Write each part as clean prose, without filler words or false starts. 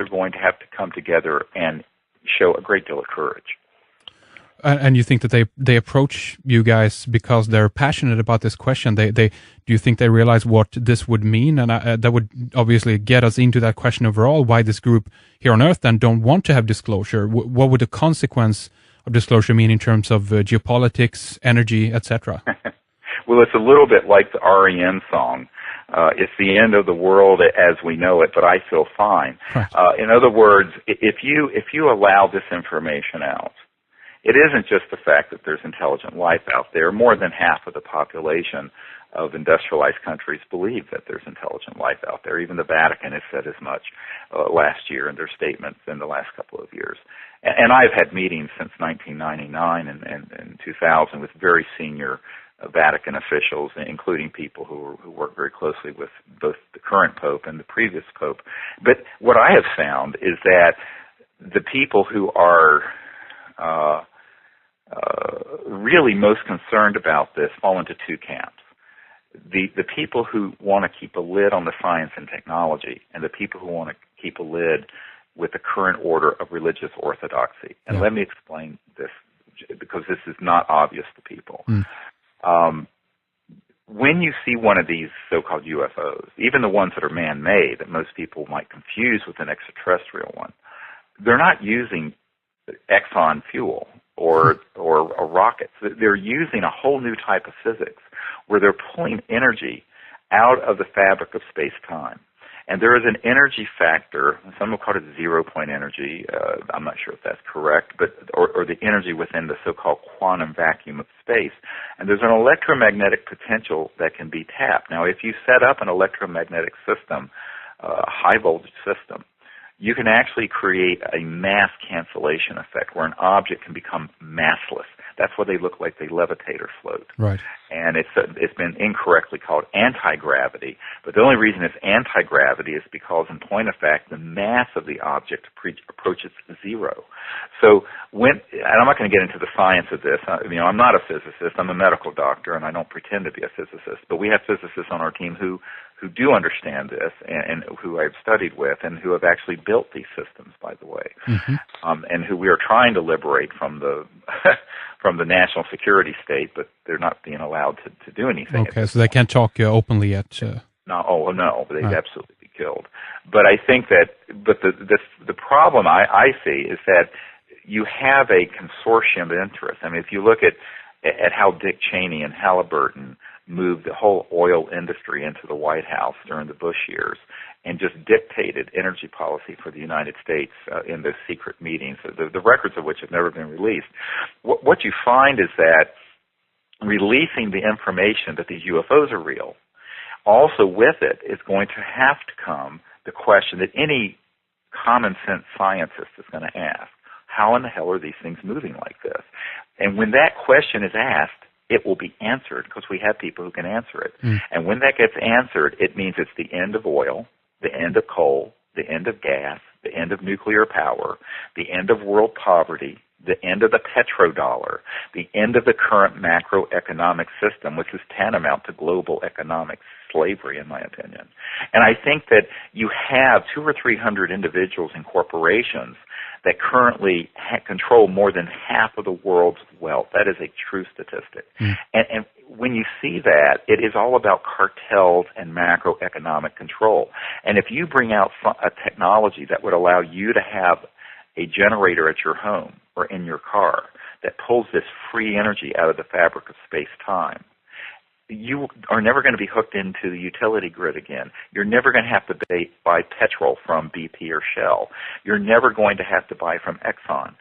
are going to have to come together and show a great deal of courage. And you think that they approach you guys because they're passionate about this question? Do you think they realize what this would mean? And that would obviously get us into that question overall, why this group here on Earth then don't want to have disclosure. What would the consequence of disclosure mean in terms of geopolitics, energy, etc.? Well, it's a little bit like the REM song. It's the end of the world as we know it, but I feel fine. Right. In other words, if you allow this information out, it isn't just the fact that there's intelligent life out there. More than half of the population of industrialized countries believe that there's intelligent life out there. Even the Vatican has said as much last year in their statements in the last couple of years. And I've had meetings since 1999 and 2000 with very senior Vatican officials, including people who work very closely with both the current Pope and the previous Pope. But what I have found is that the people who are really most concerned about this fall into two camps. The people who want to keep a lid on the science and technology, and the people who want to keep a lid with the current order of religious orthodoxy. And let me explain this, because this is not obvious to people. When you see one of these so-called UFOs, even the ones that are man-made that most people might confuse with an extraterrestrial one, they're not using Exxon fuel or rockets. They're using a whole new type of physics where they're pulling energy out of the fabric of space-time. And there is an energy factor, some will call it zero-point energy, I'm not sure if that's correct, but or the energy within the so-called quantum vacuum of space. And there's an electromagnetic potential that can be tapped. Now, if you set up an electromagnetic system, a high-voltage system, you can actually create a mass cancellation effect where an object can become massless. That's why they look like they levitate or float. Right. And it's been incorrectly called anti-gravity. But the only reason it's anti-gravity is because, in point of fact, the mass of the object approaches zero. So and I'm not going to get into the science of this. I'm not a physicist. I'm a medical doctor, and I don't pretend to be a physicist. But we have physicists on our team who do understand this and who I've studied with and who have actually built these systems, by the way, and who we are trying to liberate from the from the national security state, but they're not being allowed to do anything. Okay, so they can't talk openly yet. No, they'd absolutely be killed. But I think that, the problem I see is that you have a consortium of interests. I mean, if you look at how Dick Cheney and Halliburton moved the whole oil industry into the White House during the Bush years and just dictated energy policy for the United States in those secret meetings, the records of which have never been released. What you find is that releasing the information that these UFOs are real, also with it is going to have to come the question that any common sense scientist is going to ask: how in the hell are these things moving like this? And when that question is asked, it will be answered, because we have people who can answer it. And when that gets answered, it means it's the end of oil, the end of coal, the end of gas, the end of nuclear power, the end of world poverty, the end of the petrodollar, the end of the current macroeconomic system, which is tantamount to global economic slavery, in my opinion. And I think that you have 200 or 300 individuals and corporations that currently control more than half of the world's wealth. That is a true statistic. And when you see that, it is all about cartels and macroeconomic control. And if you bring out a technology that would allow you to have a generator at your home or in your car that pulls this free energy out of the fabric of space-time, you are never going to be hooked into the utility grid again. You're never going to have to buy petrol from BP or Shell. You're never going to have to buy from Exxon.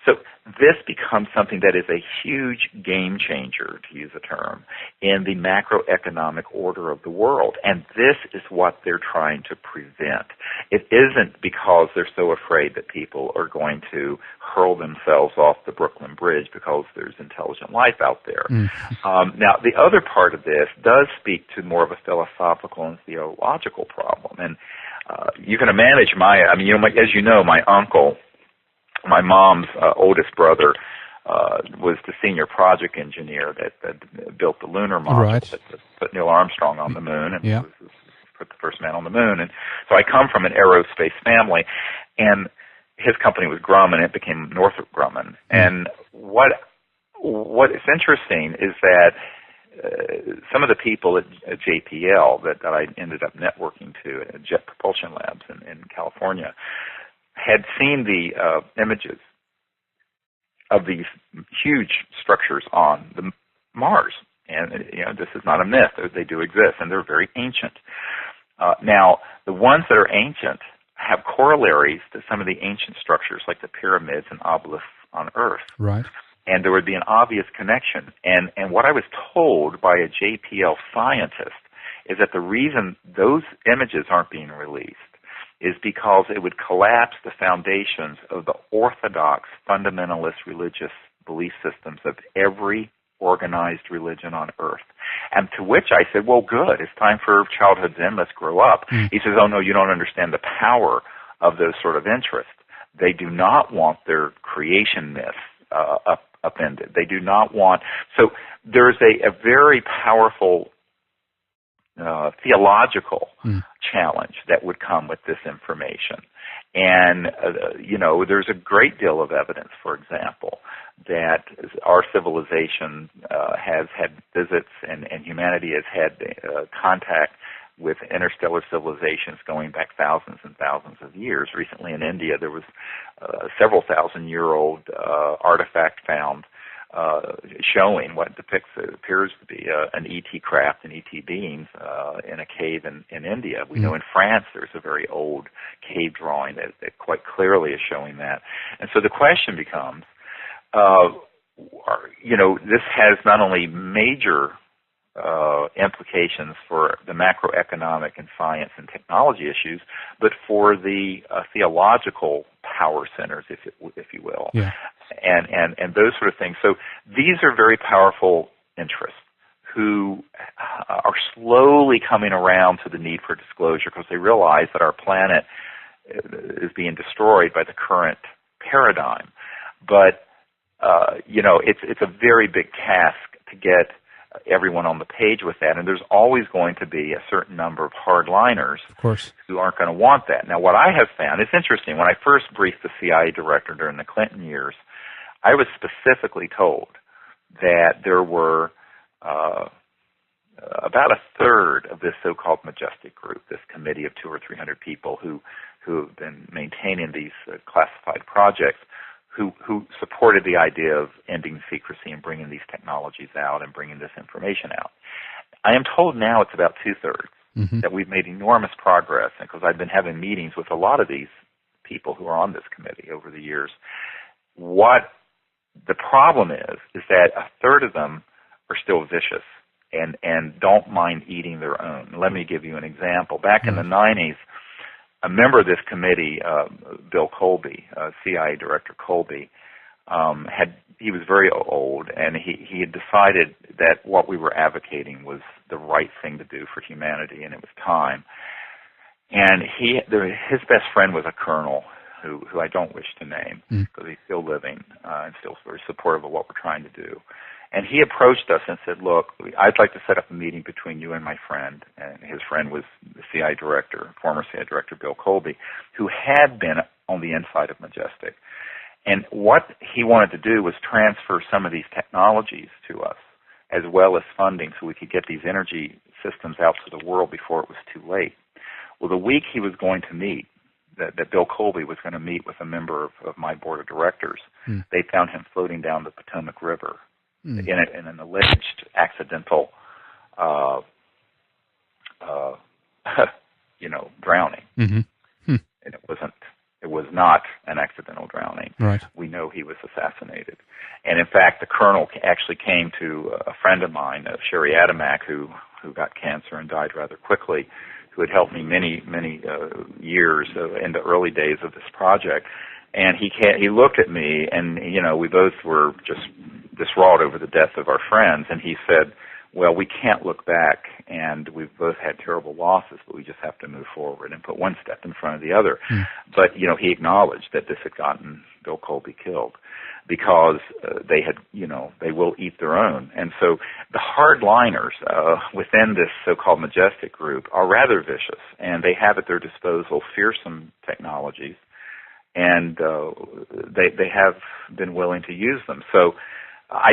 So this becomes something that is a huge game changer, to use a term, in the macroeconomic order of the world. And this is what they're trying to prevent. It isn't because they're so afraid that people are going to hurl themselves off the Brooklyn Bridge because there's intelligent life out there. Now, the other part of this does speak to more of a philosophical and theological problem. And you can imagine as you know, my uncle, my mom's oldest brother, was the senior project engineer that built the lunar module that put Neil Armstrong on the moon and was put the first man on the moon. And so I come from an aerospace family, and his company was Grumman, and it became Northrop Grumman. And what is interesting is that some of the people at JPL that I ended up networking to at Jet Propulsion Labs in California had seen the images of these huge structures on the Mars. And, this is not a myth. They do exist, and they're very ancient. Now, the ones that are ancient have corollaries to some of the ancient structures like the pyramids and obelisks on Earth. Right. And there would be an obvious connection. And what I was told by a JPL scientist is that the reason those images aren't being released is because it would collapse the foundations of the orthodox fundamentalist religious belief systems of every organized religion on Earth. And to which I said, well, good. It's time for childhood Zen. Let's grow up. He says, oh, no, you don't understand the power of those sort of interests. They do not want their creation myths upended. They do not want... So there's a very powerful theological challenge that would come with this information. And, there's a great deal of evidence, for example, that our civilization has had visits and humanity has had contact with interstellar civilizations going back thousands and thousands of years. Recently in India, there was a several thousand-year-old artifact found showing what appears to be an ET craft, an ET beings in a cave in India. We know in France there's a very old cave drawing that quite clearly is showing that. And so the question becomes, this has not only major implications for the macroeconomic and science and technology issues, but for the theological power centers, if you will, and those sort of things. So these are very powerful interests who are slowly coming around to the need for disclosure because they realize that our planet is being destroyed by the current paradigm. But it's a very big task to get everyone on the page with that, and there's always going to be a certain number of hardliners, of course, who aren't going to want that. Now, what I have found, it's interesting, when I first briefed the CIA director during the Clinton years, I was specifically told that there were about a third of this so-called Majestic group, this committee of 200 or 300 people who have been maintaining these classified projects, who supported the idea of ending secrecy and bringing these technologies out and bringing this information out. I am told now it's about two-thirds, that we've made enormous progress, because I've been having meetings with a lot of these people who are on this committee over the years. What the problem is that a third of them are still vicious and don't mind eating their own. Let me give you an example. Back in the 90s, a member of this committee, Bill Colby, CIA Director Colby, he was very old, and he had decided that what we were advocating was the right thing to do for humanity, and it was time. And his best friend was a colonel who I don't wish to name because he's still living and still very supportive of what we're trying to do. And he approached us and said, look, I'd like to set up a meeting between you and my friend. And his friend was the CIA director, former CIA director Bill Colby, who had been on the inside of Majestic. And what he wanted to do was transfer some of these technologies to us, as well as funding, so we could get these energy systems out to the world before it was too late. Well, the week he was going to meet, that Bill Colby was going to meet with a member of my board of directors, they found him floating down the Potomac River in an alleged accidental, drowning. And it was not an accidental drowning. Right. We know he was assassinated. And in fact, the colonel actually came to a friend of mine, Sherry Adamak, who got cancer and died rather quickly, who had helped me many years in the early days of this project. And he looked at me, and we both were just distraught over the death of our friends. And he said, "Well, we can't look back, and we've both had terrible losses, but we just have to move forward and put one step in front of the other." But he acknowledged that this had gotten Bill Colby killed. because they will eat their own. And so the hardliners within this so-called majestic group are rather vicious, and they have at their disposal fearsome technologies, and they have been willing to use them. So I